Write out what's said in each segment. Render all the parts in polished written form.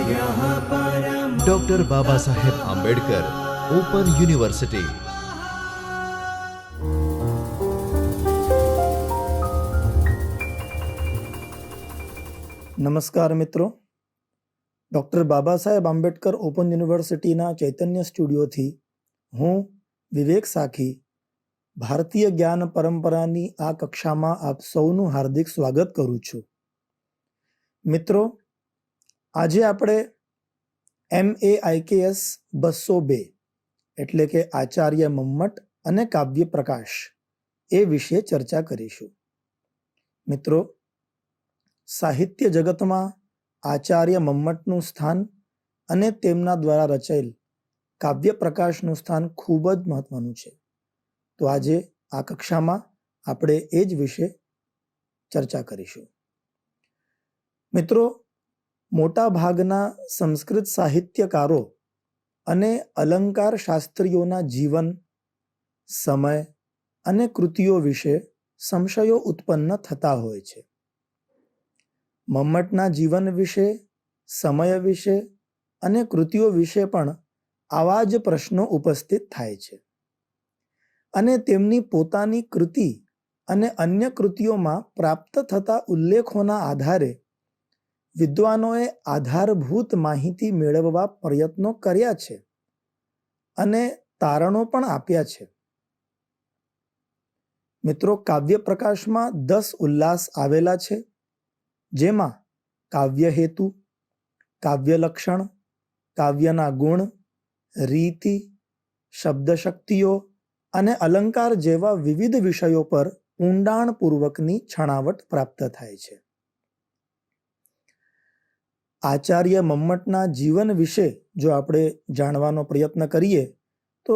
Doctor Baba Saheb Ambedkar open university. નમસ્કાર મિત્રો, doctor Baba Saheb Ambedkar open યુનિવર્સિટીના ચૈતન્ય સ્ટુડિયોથી હું વિવેક સાખી ભારતીય જ્ઞાન પરંપરાની આ કક્ષામાં આપ સૌનું હાર્દિક સ્વાગત કરું છું. મિત્રો, આજે આપણે MAIKS 202 એટલે કે આચાર્ય મમ્મટ અને કાવ્ય પ્રકાશ એ વિશે ચર્ચા કરીશું. મિત્રો, સાહિત્ય જગતમાં આચાર્ય મમ્મટનું સ્થાન અને તેમના દ્વારા રચાયેલ કાવ્ય પ્રકાશનું સ્થાન ખૂબ જ મહત્વનું છે. તો આજે આ કક્ષામાં આપણે એ જ વિશે ચર્ચા કરીશું. મિત્રો, મોટા ભાગના સંસ્કૃત સાહિત્યકારો અને અલંકાર શાસ્ત્રીઓના જીવન, સમય અને કૃતિઓ વિશે સંશયો ઉત્પન્ન થતા હોય છે. મમ્મટના જીવન વિશે, સમય વિશે અને કૃતિઓ વિશે પણ આવા જ પ્રશ્નો ઉપસ્થિત થાય છે. અને તેમની પોતાની કૃતિ અને અન્ય કૃતિઓમાં પ્રાપ્ત થતા ઉલ્લેખોના આધારે વિદ્વાનોએ આધારભૂત માહિતી મેળવવા પ્રયત્નો કર્યા છે અને તારણો પણ આપ્યા છે. મિત્રો, કાવ્ય પ્રકાશમાં 10 ઉલ્લાસ આવેલા છે, જેમાં કાવ્ય હેતુ, કાવ્ય લક્ષણ, કાવ્યના ગુણ, રીતિ, શબ્દશક્તિઓ અને અલંકાર જેવા વિવિધ વિષયો પર ઊંડાણપૂર્વકની છણાવટ પ્રાપ્ત થાય છે. આચાર્ય મમ્મટના જીવન વિશે જો આપણે જાણવાનો પ્રયત્ન કરીએ તો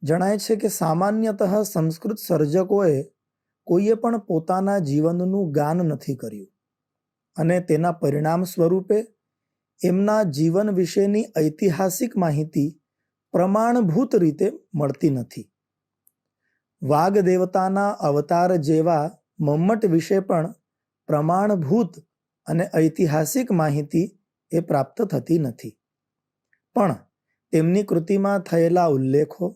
જણાય છે કે સામાન્યતઃ સંસ્કૃત સર્જકોએ કોઈએ પણ પોતાના જીવનનું ગાન નથી કર્યું અને તેના પરિણામ સ્વરૂપે એમના જીવન વિશેની ઐતિહાસિક માહિતી પ્રમાણભૂત રીતે મળતી નથી. વાઘ દેવતાના અવતાર જેવા મમ્મટ વિશે પણ પ્રમાણભૂત અને ઐતિહાસિક માહિતી એ પ્રાપ્ત થતી નથી. પણ તેમની કૃતિમાં થયેલા ઉલ્લેખો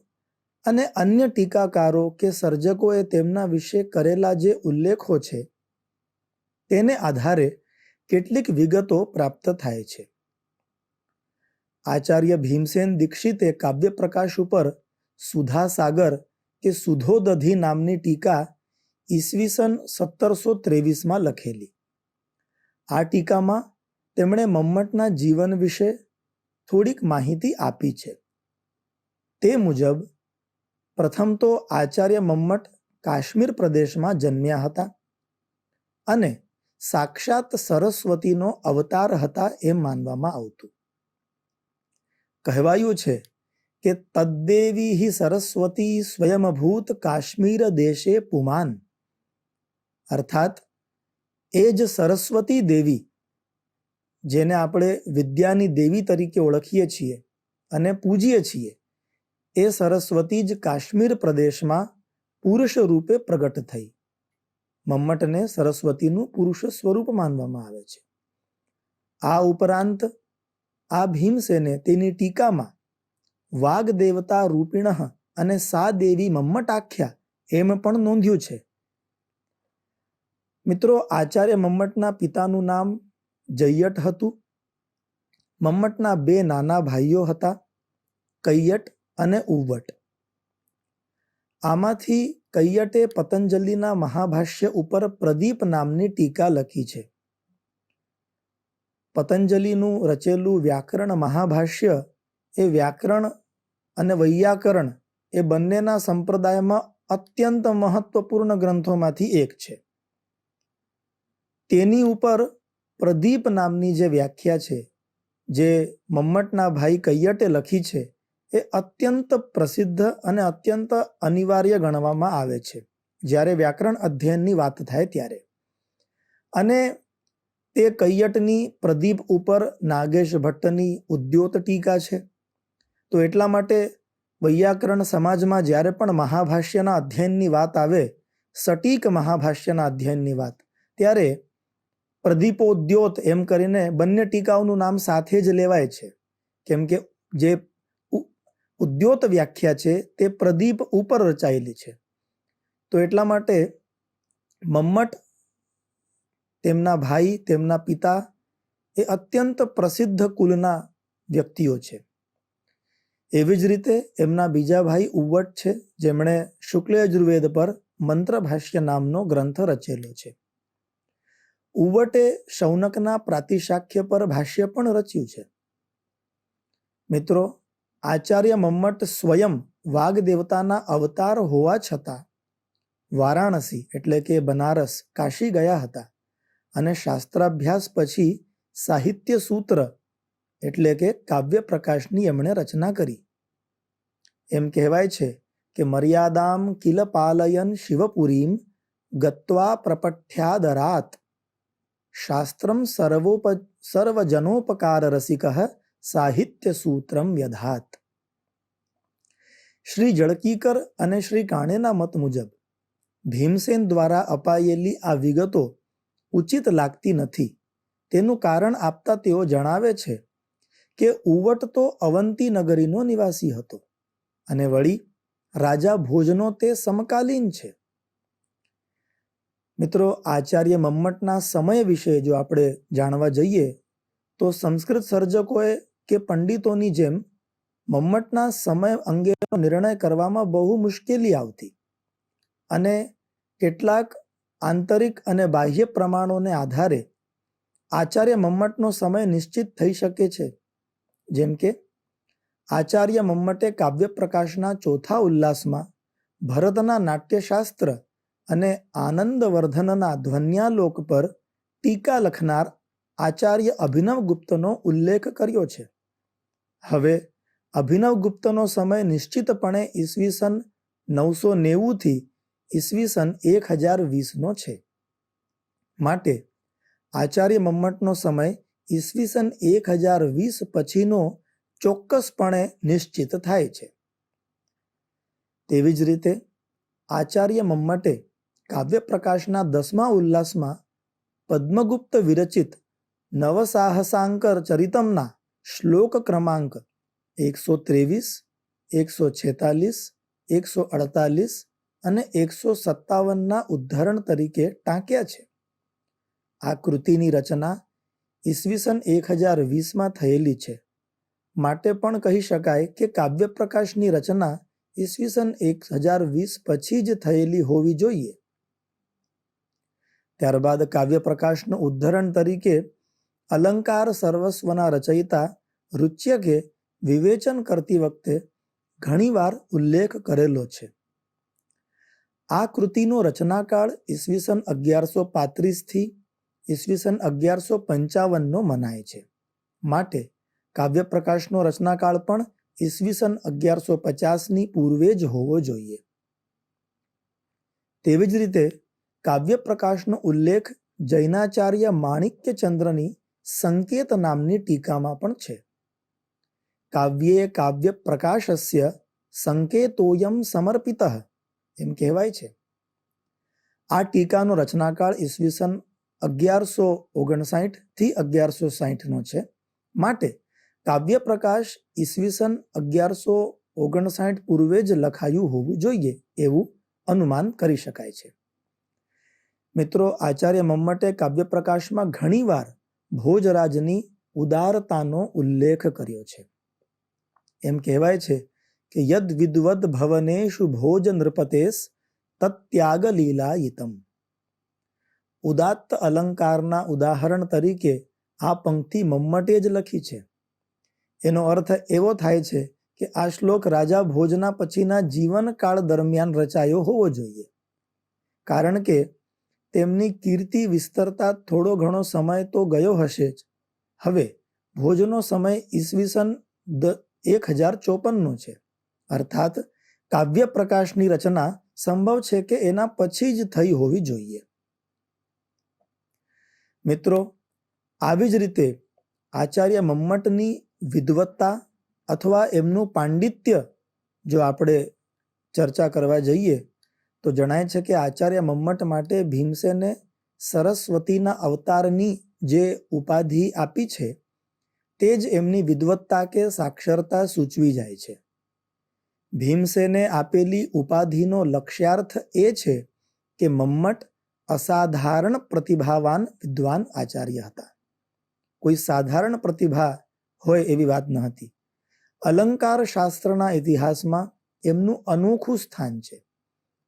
અને અન્ય ટીકાકારો કે સર્જકોએ તેમના વિશે કરેલા જે ઉલ્લેખો છે તેને આધારે કેટલીક વિગતો પ્રાપ્ત થાય છે. આચાર્ય ભીમસેન દીક્ષિતે કાવ્ય પ્રકાશ ઉપર સુધા સાગર કે સુધોદધિ નામની ટીકા ઈસવીસન 1723માં લખેલી. આ ટીકામાં તેમણે મમ્મટના જીવન વિશે થોડીક માહિતી આપી છે. તે મુજબ પ્રથમ તો આચાર્ય મમ્મટ કાશ્મીર પ્રદેશમાં જન્મ્યા હતા અને સાક્ષાત સરસ્વતીનો અવતાર હતા એમ માનવામાં આવતું. કહેવાયું છે કે તદ્દેવી સરસ્વતી સ્વયંભૂત કાશ્મીર દેશે પુમાન, અર્થાત એ જ સરસ્વતી દેવી જેને આપણે વિદ્યાની દેવી તરીકે ઓળખીએ છીએ અને પૂજીએ છીએ, એ સરસ્વતી જ કાશ્મીર પ્રદેશમાં પુરુષ રૂપે પ્રગટ થઈ. મમ્મટને સરસ્વતીનું પુરુષ સ્વરૂપ માનવામાં આવે છે. આ ઉપરાંત આ ભીમસેને તેની ટીકામાં વાઘ દેવતા રૂપિણ અને સા દેવી મમ્મટાખ્યા એમ પણ નોંધ્યું છે. મિત્રો, આચાર્ય મમ્મટના પિતાનું નામ જયટ હતું. મમ્મટના 2 નાના ભાઈઓ હતા, કૈયટ અને ઉવ્વટ. આમાંથી કૈયટે પતંજલિના મહાભાષ્ય ઉપર પ્રદીપ નામની ટીકા લખી છે. પતંજલિનું રચેલું વ્યાકરણ મહાભાષ્ય એ વ્યાકરણ અને વૈયાકરણ એ બંનેના સંપ્રદાયમાં અત્યંત મહત્વપૂર્ણ ગ્રંથોમાંથી એક છે. તેની ઉપર પ્રદીપ નામની જે વ્યાખ્યા છે જે મમ્મટના ભાઈ કૈયટે લખી છે એ અત્યંત પ્રસિદ્ધ અને અત્યંત અનિવાર્ય ગણવામાં આવે છે જ્યારે વ્યાકરણ અધ્યયનની વાત થાય ત્યારે. અને તે કૈયટની પ્રદીપ ઉપર નાગેશ ભટ્ટની ઉદ્યોત ટીકા છે. તો એટલા માટે વૈયાકરણ સમાજમાં જ્યારે પણ મહાભાષ્યના અધ્યયનની વાત આવે, સટીક મહાભાષ્યના અધ્યયનની વાત, ત્યારે પ્રદીપોદ્યોત એમ કરીને બંને ટીકાઓનું નામ સાથે જ લેવાય છે, કેમ કે જે ઉદ્યોત વ્યાખ્યા છે તે પ્રદીપ ઉપર રચાયેલી છે. તો એટલા માટે મમ્મટ, તેમના ભાઈ, તેમના પિતા એ અત્યંત પ્રસિદ્ધ કુલના વ્યક્તિઓ છે. એવી જ રીતે એમના બીજા ભાઈ ઉવ્વટ છે, જેમણે શુક્લ યજુર્વેદ પર મંત્રભાષ્ય નામનો ગ્રંથ રચેલો છે. ઉવ્વટે શૌનકના પ્રાતિશાખ્ય પર ભાષ્ય પણ રચ્યું છે. મિત્રો, આચાર્ય મમ્મટ સ્વયં વાઘ દેવતાના અવતાર હોવા છતાં વારાણસી એટલે કે બનારસ, કાશી ગયા હતા અને શાસ્ત્રાભ્યાસ પછી સાહિત્ય સૂત્ર એટલે કે કાવ્ય પ્રકાશની એમણે રચના કરી. એમ કહેવાય છે કે મર્યાદામ કિલ પાલયન શિવપુરીમ ગત્વા પ્રપઠ્યાદરાત શાસ્ત્રમ સર્વજનોપકાર રસિક સાહિત્ય સૂત્રમ વ્યધાત. શ્રી જળકીકર અને શ્રી કાણેના મત મુજબ ભીમસેન દ્વારા અપાયેલી આ વિગતો ઉચિત લાગતી નથી. તેનું કારણ આપતા તેઓ જણાવે છે કે ઉવ્વટ તો અવંતી નગરીનો નિવાસી હતો અને વળી રાજા ભોજનો તે સમકાલીન છે. મિત્રો, આચાર્ય મમ્મટના સમય વિશે જો આપણે જાણવા જઈએ તો સંસ્કૃત સર્જકોએ કે પંડિતોની જેમ મમ્મટના સમય અંગેનો નિર્ણય કરવામાં બહુ મુશ્કેલી આવતી અને કેટલાક આંતરિક અને બાહ્ય પ્રમાણોને આધારે આચાર્ય મમ્મટનો સમય નિશ્ચિત થઈ શકે છે. જેમ કે આચાર્ય મમ્મટે કાવ્ય પ્રકાશના ચોથા ઉલ્લાસમાં ભરતના નાટ્યશાસ્ત્ર અને આનંદવર્ધનના ધ્વન્યાલોક પર ટીકા લખનાર આચાર્ય અભિનવગુપ્તનો ઉલ્લેખ કર્યો છે. હવે અભિનવગુપ્તનો સમય નિશ્ચિતપણે ઈસવીસન 990 થી ઈસવીસન 1020નો છે. માટે આચાર્ય મમ્મટનો સમય ઈસવીસન 1020 પછીનો ચોક્કસપણે નિશ્ચિત થાય છે. તેવી જ રીતે આચાર્ય મમ્મટે કાવ્ય પ્રકાશના 10મા ઉલ્લાસમાં પદ્મગુપ્ત વિરચિત નવસાહસાંકર ચરિતમના શ્લોક ક્રમાંક 123, 146, 148 અને 157ના ઉદ્ધરણ તરીકે ટાંક્યા છે. આ કૃતિની રચના ઈસવીસન 1020માં થયેલી છે. માટે પણ કહી શકાય કે કાવ્ય પ્રકાશની રચના ઈસવીસન 1020 પછી જ થયેલી હોવી જોઈએ. ત્યારબાદ કાવ્ય પ્રકાશનું ઉદ્ધરણ તરીકે અલંકાર સર્વસ્વના રચયિતા રુચ્યકે વિવેચન કરતી વખતે ઘણીવાર ઉલ્લેખ કરેલો છે. આ કૃતિનો રચનાકાળ ઈસવીસન 1135 થી ઈસવીસન 1155નો મનાય છે. માટે કાવ્ય પ્રકાશનો રચનાકાળ પણ ઈસવીસન 1150ની પૂર્વે જ હોવો જોઈએ. તેવી જ રીતે કાવ્ય પ્રકાશનો ઉલ્લેખ જૈનાચાર્ય માણિક્યચંદ્રની સંકેત નામની ટીકામાં પણ છે. કાવ્યે કાવ્ય પ્રકાશસ્ય સંકેતોયમ સમર્પિતઃ એમ કહેવાય છે. આ ટીકાનો રચનાકાળ ઈસવીસન 1159 થી 1160નો છે. માટે કાવ્ય પ્રકાશ ઈસવીસન 1159 પૂર્વે જ લખાયું હોવું જોઈએ એવું અનુમાન કરી શકાય છે. મિત્રો, આચાર્ય મમ્મટે કાવ્ય પ્રકાશમાં ઘણીવાર ભોજરાજની ઉદારતાનો ઉલ્લેખ કર્યો છે. એમ કહેવાય છે કે યદ વિદ્વદ ભવનેષુ ભોજ નૃપતેસ તત્યાગ લીલાયિતમ. ઉદાત્ત અલંકારના ઉદાહરણ તરીકે આ પંક્તિ મમ્મટે જ લખી છે. એનો અર્થ એવો થાય છે કે આ શ્લોક રાજા ભોજના પછીના જીવનકાળ દરમિયાન રચાયો હોવો જોઈએ, કારણ કે તેમની કીર્તિ વિસ્તરતા થોડો ઘણો સમય તો ગયો હશે જ. હવે ભોજનો સમય ઈસવીસન 1054નો છે, અર્થાત કાવ્ય પ્રકાશની રચના સંભવ છે કે એના પછી જ થઈ હોવી જોઈએ. મિત્રો, આવી જ રીતે આચાર્ય મમ્મટની વિદ્વત્તા અથવા એમનું પાંડિત્ય જો આપણે ચર્ચા કરવા જઈએ તો જણાય છે કે આચાર્ય મમ્મટ માટે ભીમસેને સરસ્વતીના અવતારની જે ઉપાધિ આપી છે તે જ એમની વિદ્વત્તા કે સાક્ષરતા સૂચવી જાય છે. ભીમસેને આપેલી ઉપાધિનો લક્ષ્યાર્થ એ છે કે મમ્મટ અસાધારણ પ્રતિભાવાન વિદ્વાન આચાર્ય હતા. કોઈ સાધારણ પ્રતિભા હોય એવી વાત ન હતી. અલંકાર શાસ્ત્રના ઇતિહાસમાં એમનું અનોખું સ્થાન છે,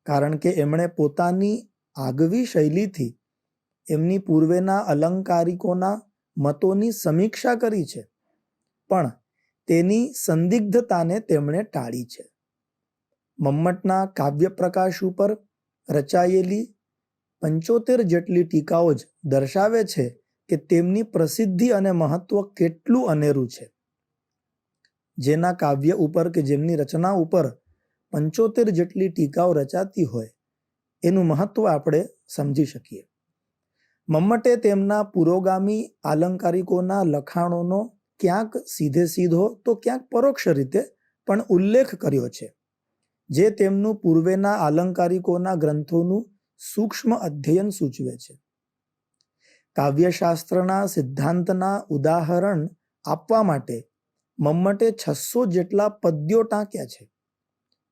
કારણ કે એમણે પોતાની આગવી શૈલીથી એમની પૂર્વેના અલંકારિકોના મતોની સમીક્ષા કરી છે, પણ તેની સંદિગ્ધતાને તેમણે ટાળી છે. મમ્મટના કાવ્ય પ્રકાશ ઉપર રચાયેલી 75 જેટલી ટીકાઓ જ દર્શાવે છે કે તેમની પ્રસિદ્ધિ અને મહત્વ કેટલું અનેરું છે. જેના કાવ્ય ઉપર કે જેમની રચના ઉપર 75 જેટલી ટીકાઓ રચાતી હોય એનું મહત્વ આપણે સમજી શકીએ. મમ્મટે તેમના પુરોગામી આલંકારિકોના લખાણોનો ક્યાંક સીધે સીધો તો ક્યાંક પરોક્ષ રીતે પણ ઉલ્લેખ કર્યો છે, જે તેમનું પૂર્વેના આલંકારિકોના ગ્રંથોનું સૂક્ષ્મ અધ્યયન સૂચવે છે. કાવ્યશાસ્ત્રના સિદ્ધાંતના ઉદાહરણ આપવા માટે મમ્મટે 600 જેટલા પદ્યો ટાંક્યા છે.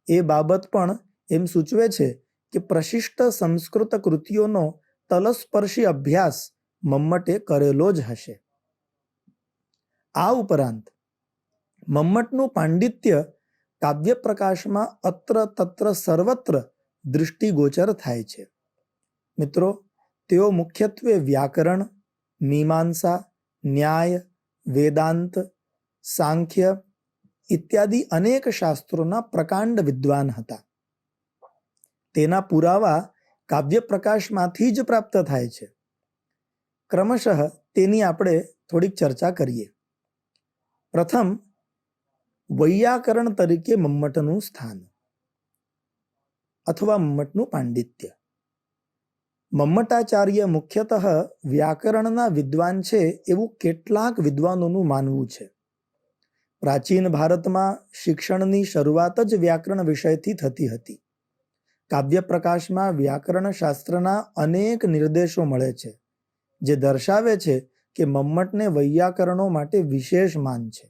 એ બાબત પણ એમ સૂચવે છે કે પ્રશિષ્ટ સંસ્કૃત કૃતિઓનો તલસ્પર્શી અભ્યાસ મમ્મટે કરેલો જ હશે. આ ઉપરાંત મમ્મટનું પાંડિત્ય કાવ્ય પ્રકાશમાં અત્ર તત્ર સર્વત્ર દૃષ્ટિગોચર થાય છે. મિત્રો, તેઓ મુખ્યત્વે વ્યાકરણ, મીમાંસા, ન્યાય, વેદાંત, સાંખ્ય ઇત્યાદિ અનેક શાસ્ત્રોના પ્રકાંડ વિદ્વાન હતા. તેના પુરાવા કાવ્ય પ્રકાશમાંથી જ પ્રાપ્ત થાય છે. ક્રમશઃ તેની આપણે થોડીક ચર્ચા કરીએ. પ્રથમ, વૈયાકરણ તરીકે મમ્મટનું સ્થાન અથવા મમ્મટનું પાંડિત્ય. મમ્મટાચાર્ય મુખ્યતઃ વ્યાકરણના વિદ્વાન છે એવું કેટલાક વિદ્વાનોનું માનવું છે. પ્રાચીન ભારતમાં શિક્ષણની શરૂઆત જ વ્યાકરણ વિષયથી થતી હતી. કાવ્ય પ્રકાશમાં વ્યાકરણ શાસ્ત્રના અનેક નિર્દેશો મળે છે, જે દર્શાવે છે કે મમ્મટને વૈયાકરણો માટે વિશેષ માન છે.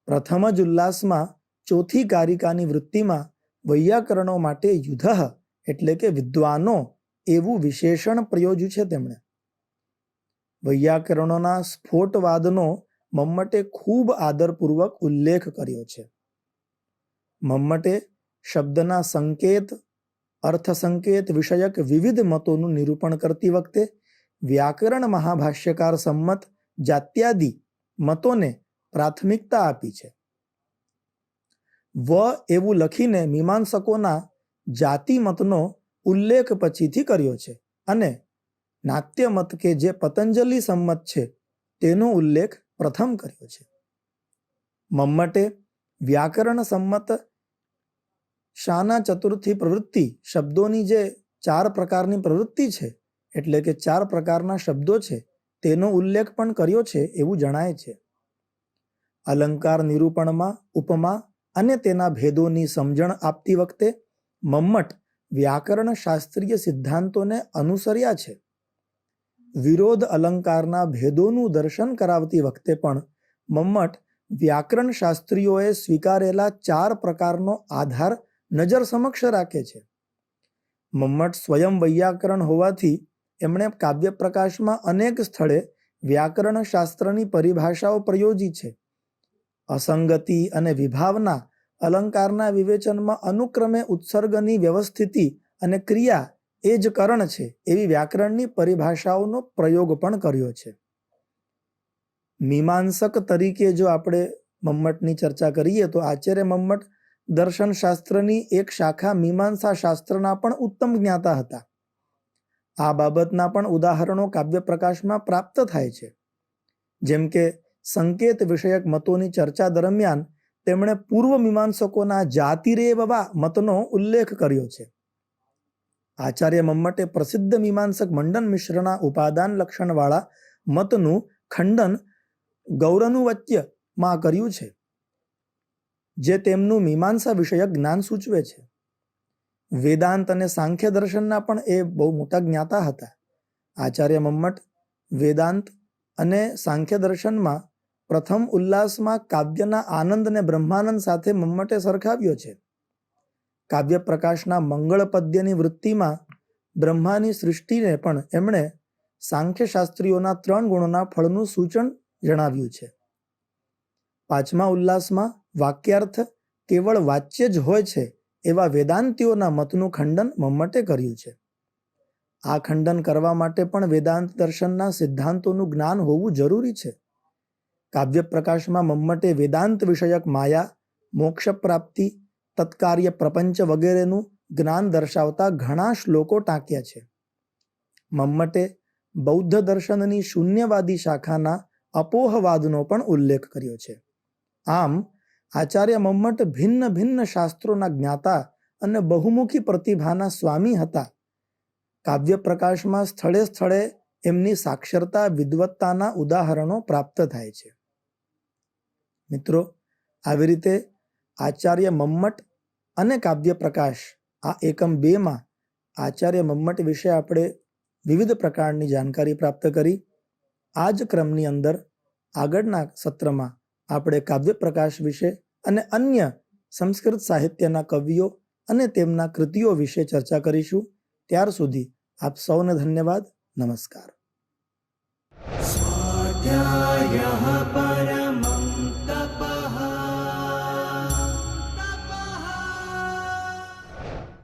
પ્રથમ જ ઉલ્લાસમાં ચોથી કારિકાની વૃત્તિમાં વૈયાકરણો માટે યુધઃ એટલે કે વિદ્વાનો એવું વિશેષણ પ્રયોજ્યું છે તેમણે. વૈયાકરણોના સ્ફોટવાદનો મમ્મટે ખૂબ આદરપૂર્વક ઉલ્લેખ કર્યો છે. મમ્મટે શબ્દના સંકેત, અર્થ સંકેત વિષયક વિવિધ મતોનું નિરૂપણ કરતી વખતે વ્યાકરણ મહાભાષ્યકાર સંમત જાત્યાદિ મતોને પ્રાથમિકતા આપી છે. એવું લખીને મીમાંસકોના જાતિ મતનો ઉલ્લેખ પછીથી કર્યો છે અને નાટ્ય મત કે જે પતંજલિ સંમત છે તેનો ઉલ્લેખ પ્રથમ કર્યો છે. મમ્મટે વ્યાકરણ સંમત શાના ચતુર્થી પ્રવૃત્તિ શબ્દોની જે 4 પ્રકારની પ્રવૃત્તિ છે એટલે કે 4 પ્રકારના શબ્દો છે તેનો ઉલ્લેખ પણ કર્યો છે એવું જણાય છે. અલંકાર નિરૂપણમાં ઉપમા અને તેના ભેદોની સમજણ આપતી વખતે મમ્મટ વ્યાકરણ શાસ્ત્રીય સિદ્ધાંતોને અનુસર્યા છે. વિરોધ અલંકારના ભેદોનું દર્શન કરાવતી વખતે પણ મમ્મટ વ્યાકરણ શાસ્ત્રીઓએ સ્વીકારેલા 4 પ્રકારનો આધાર નજર સમક્ષ રાખે છે. મમ્મટ સ્વયં વૈયાકરણ હોવાથી એમણે કાવ્ય પ્રકાશમાં અનેક સ્થળે વ્યાકરણ શાસ્ત્રની પરિભાષાઓ પ્રયોજી છે. અસંગતિ અને વિભાવના અલંકારના વિવેચનમાં અનુક્રમે ઉત્સર્ગની વ્યવસ્થિતિ અને ક્રિયા એ જ કરણ છે એવી વ્યાકરણની પરિભાષાઓનો પ્રયોગ પણ કર્યો છે. મીમાંસક તરીકે જો આપણે મમ્મટની ચર્ચા કરીએ તો આચાર્ય મમ્મટ દર્શન શાસ્ત્રની એક શાખા મીમાંસા શાસ્ત્રના પણ ઉત્તમ જ્ઞાતા હતા. આ બાબતના પણ ઉદાહરણો કાવ્ય પ્રકાશમાં પ્રાપ્ત થાય છે. જેમ કે સંકેત વિષયક મતોની ચર્ચા દરમિયાન તેમણે પૂર્વ મીમાંસકોના જાતિરેવવા મતનો ઉલ્લેખ કર્યો છે. આચાર્ય મમ્મટે પ્રસિદ્ધ મીમાંસક મંડન મિશ્રના ઉપાદાન લક્ષણવાળા મતનું ખંડન ગૌરનુવચ્યમાં કર્યું છે, જે તેમનું મીમાંસા વિષયક જ્ઞાન સૂચવે છે. વેદાંત અને સાંખ્ય દર્શનના પણ એ બહુ મોટા જ્ઞાતા હતા. આચાર્ય મમ્મટ વેદાંત અને સાંખ્ય દર્શનમાં પ્રથમ ઉલ્લાસમાં કાવ્યના આનંદને બ્રહ્માનંદ સાથે મમ્મટે સરખાવ્યો છે. કાવ્ય પ્રકાશના મંગળ પદ્યની વૃત્તિમાં બ્રહ્માની સૃષ્ટિને પણ એમણે સાંખ્યશાસ્ત્રીઓના 3 ગુણોના ફળનું સૂચન જણાવ્યું છે. પાંચમા ઉલ્લાસમાં વાક્યાર્થ કેવળ વાચ્ય જ હોય છે એવા વેદાંતીઓના મતનું ખંડન મમ્મટે કર્યું છે. આ ખંડન કરવા માટે પણ વેદાંત દર્શનના સિદ્ધાંતોનું જ્ઞાન હોવું જરૂરી છે. કાવ્ય પ્રકાશમાં મમ્મટે વેદાંત વિષયક માયા, મોક્ષ પ્રાપ્તિ, તત્કાર્ય પ્રપંચ વગેરેનું જ્ઞાન દર્શાવતા ઘણા શ્લોકો ટાંક્યા છે. મમ્મટે બૌદ્ધ દર્શનની શૂન્યવાદી શાખાના અપોહવાદનો પણ ઉલ્લેખ કર્યો છે. આમ આચાર્ય મમ્મટ ભિન્ન ભિન્ન શાસ્ત્રોના જ્ઞાતા અને બહુમુખી પ્રતિભાના સ્વામી હતા. કાવ્ય પ્રકાશમાં સ્થળે સ્થળે એમની સાક્ષરતા વિદ્વત્તાના ઉદાહરણો પ્રાપ્ત થાય છે. મિત્રો, આવી રીતે આચાર્ય મમ્મટ અને કાવ્ય પ્રકાશ આ એકમ 2માં આચાર્ય મમ્મટ વિશે આપણે વિવિધ પ્રકારની જાણકારી પ્રાપ્ત કરી. આ જ ક્રમની અંદર આગળના સત્રમાં આપણે કાવ્ય પ્રકાશ વિશે અને અન્ય સંસ્કૃત સાહિત્યના કવિઓ અને તેમના કૃતિઓ વિશે ચર્ચા કરીશું. ત્યાર સુધી આપ સૌને ધન્યવાદ. નમસ્કાર. સ્વાધ્યાયઃ